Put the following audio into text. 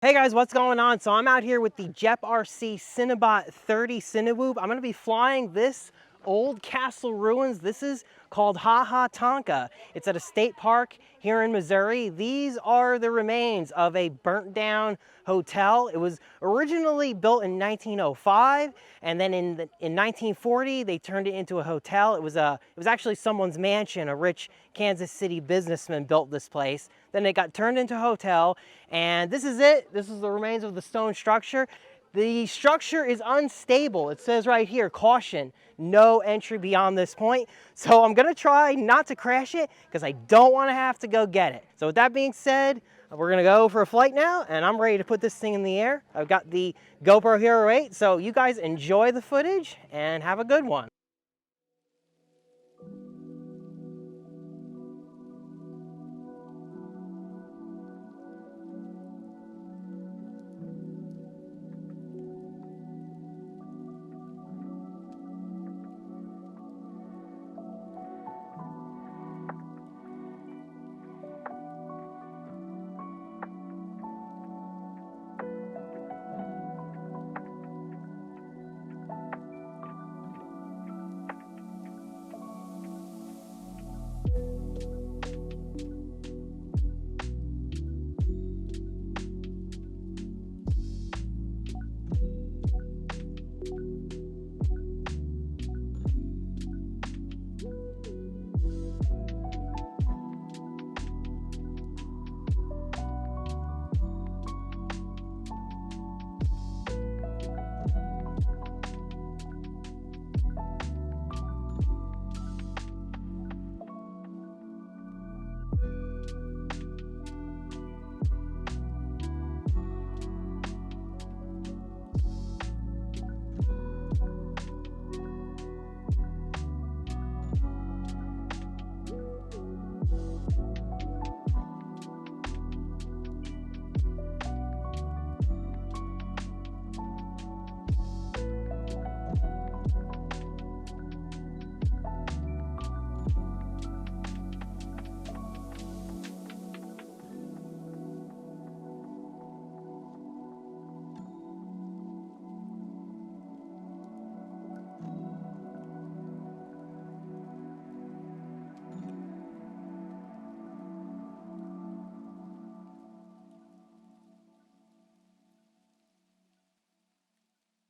Hey guys, what's going on? So I'm out here with the GepRC Cinebot30 Cineboop. I'm gonna be flying this old castle ruins. This is called Tonka. It's at a state park here in Missouri. These are the remains of a burnt down hotel. It was originally built in 1905, and then in 1940 they turned it into a hotel. It was actually someone's mansion. A rich Kansas City businessman built this place. Then it got turned into a hotel, and this is it. This is the remains of the stone structure. The structure is unstable. It says right here, caution, no entry beyond this point. So I'm gonna try not to crash it because I don't wanna have to go get it. So with that being said, we're gonna go for a flight now, and I'm ready to put this thing in the air. I've got the GoPro Hero 8, so you guys enjoy the footage and have a good one.